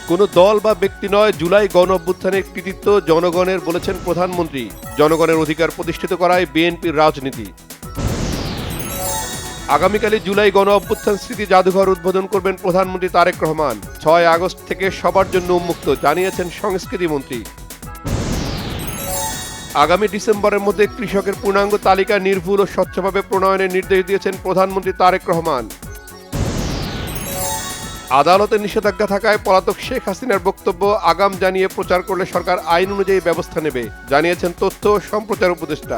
কোনো দল বা ব্যক্তি নয়, জুলাই গণ অভ্যুত্থানের কৃতিত্ব জনগণের, বলেছেন প্রধানমন্ত্রী। জনগণের অধিকার প্রতিষ্ঠিত করায় বিএনপির রাজনীতি। আগামীকালই জুলাই গণ অভ্যুত্থান স্মৃতি জাদুঘর উদ্বোধন করবেন প্রধানমন্ত্রী তারেক রহমান। 6 আগস্ট থেকে সবার জন্য উন্মুক্ত, জানিয়েছেন সংস্কৃতি মন্ত্রী। আগামী ডিসেম্বরের মধ্যে কৃষকের পূর্ণাঙ্গ তালিকা নির্ভুল ও স্বচ্ছভাবে প্রণয়নের নির্দেশ দিয়েছেন প্রধানমন্ত্রী তারেক রহমান। আদালতে নিষেধাজ্ঞা থাকায় পলাতক শেখ হাসিনার বক্তব্য আগাম জানিয়ে প্রচার করলে সরকার আইন অনুযায়ী ব্যবস্থা নেবে, জানিয়েছেন তথ্য ও সম্প্রচার উপদেষ্টা।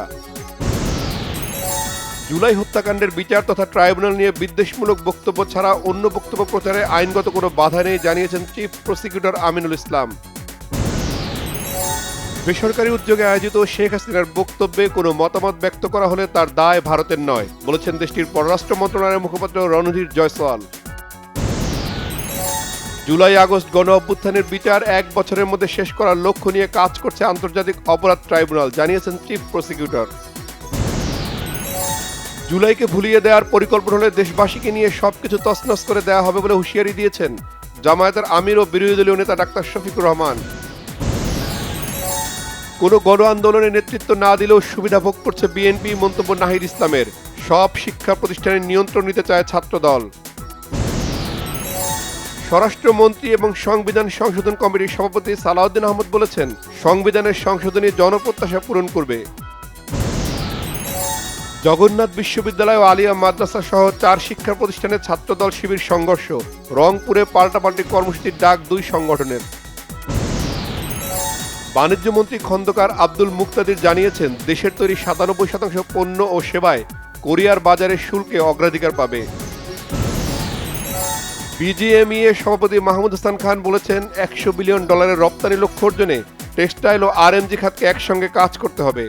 জুলাই হত্যাকাণ্ডের বিচার তথা ট্রাইব্যুনাল নিয়ে বিদ্বেষমূলক বক্তব্য ছাড়া অন্য বক্তব্য প্রচারে আইনগত কোনো বাধা নেই, জানিয়েছেন চিফ প্রসিকিউটর আমিনুল ইসলাম। বেসরকারি উদ্যোগে আয়োজিত শেখ হাসিনার বক্তব্যে কোনো মতামত ব্যক্ত করা হলে তার দায় ভারতের নয়, বলেছেন দেশটির পররাষ্ট্র মন্ত্রণালয়ের মুখপাত্র রণধীর জয়সওয়াল। জুলাই আগস্ট গণ অভ্যুত্থানের বিচার 1 বছরের মধ্যে শেষ করার লক্ষ্য নিয়ে কাজ করছে আন্তর্জাতিক অপরাধ ট্রাইব্যুনাল, জানিয়েছেন চিফ প্রসিকিউটর। জুলাইকে ভুলিয়ে দেওয়ার পরিকল্পনা হলে দেশবাসীকে নিয়ে সবকিছু তছনছ করে দেওয়া হবে বলে হুঁশিয়ারি দিয়েছেন জামায়াতের আমির ও বিরোধী দলীয় নেতা ডাক্তার শফিকুর রহমান। কোনো গণ আন্দোলনের নেতৃত্ব না দিলেও সুবিধা ভোগ করছে বিএনপি, মন্তব্য নাহিদ ইসলামের। সব শিক্ষা প্রতিষ্ঠানের নিয়ন্ত্রণ নিতে চায় ছাত্রদল। স্বরাষ্ট্রমন্ত্রী এবং সংবিধান সংশোধন কমিটির সভাপতি সালাউদ্দিন আহমদ বলেছেন, সংবিধানের সংশোধনী জনপ্রত্যাশা পূরণ করবে। জগন্নাথ বিশ্ববিদ্যালয় ও আলিয়া মাদ্রাসা সহ 4 শিক্ষা প্রতিষ্ঠানের ছাত্রদল শিবির সংঘর্ষ। রংপুরে পাল্টাপাল্টি কর্মসূচির ডাক 2 সংগঠনের। বাণিজ্যমন্ত্রী খন্দকার আব্দুল মুক্তাদির জানিয়েছেন, দেশের তৈরি 97% পণ্য ও সেবায় কোরিয়ার বাজারে শুল্কে অগ্রাধিকার পাবে। বিজিএমইএ সভাপতি মাহমুদ হাসান খান বলেছেন, $100 বিলিয়ন রপ্তানি লক্ষ্য অর্জনে টেক্সটাইল ও আরএমজি খাতকে একসঙ্গে কাজ করতে হবে।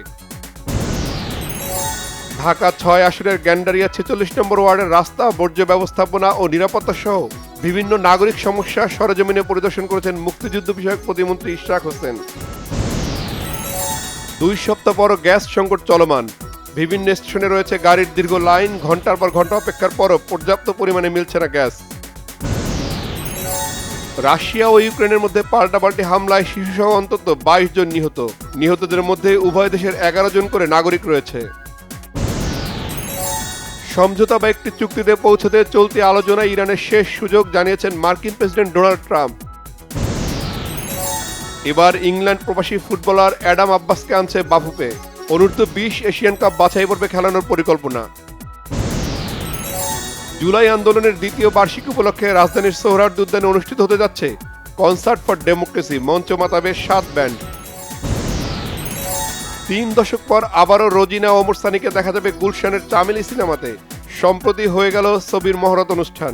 ঢাকা 6 আসনের গ্যান্ডারিয়া 46 নম্বর ওয়ার্ডের রাস্তা, বর্জ্য ব্যবস্থাপনা ও নিরাপত্তা সহ বিভিন্ন নাগরিক সমস্যা সরেজমিনে পরিদর্শন করেছেন মুক্তিযুদ্ধ বিষয়ক প্রতিমন্ত্রী ইশরাক হোসেন। 2 সপ্তাহ পর গ্যাস সংকট চলমান। বিভিন্ন স্টেশনে রয়েছে গাড়ির দীর্ঘ লাইন, ঘন্টার পর ঘন্টা অপেক্ষার পরও পর্যাপ্ত পরিমাণে মিলছে না গ্যাস। রাশিয়া ও ইউক্রেনের মধ্যে পাল্টাপাল্টি হামলায় শিশুসহ অন্তত 22 জন নিহত। নিহতদের মধ্যে উভয় দেশের 11 জন করে নাগরিক রয়েছে। সমঝোতা বা একটি চুক্তিতে পৌঁছতে চলতি আলোচনায় ইরানের শেষ সুযোগ, জানিয়েছেন মার্কিন প্রেসিডেন্ট ডোনাল্ড ট্রাম্প। এবার ইংল্যান্ড প্রবাসী ফুটবলার অ্যাডাম আব্বাসকে আনছে বাফুফে। অনূর্ধ্ব-20 এশিয়ান কাপ বাছাই পর্বে খেলানোর পরিকল্পনা। জুলাই আন্দোলনের দ্বিতীয় বার্ষিকী উপলক্ষে রাজধানীর সোহরাওয়ার্দী উদ্যানে অনুষ্ঠিত হতে যাচ্ছে কনসার্ট ফর ডেমোক্রেসি। মঞ্চ মাতাবে 7 ব্যান্ড। 3 দশক পর আবারও রোজিনা ওমর সানিকে দেখা যাবে গুলশানের চামেলি সিনেমাতে। সম্প্রতি হয়ে গেল ছবির মহরত অনুষ্ঠান।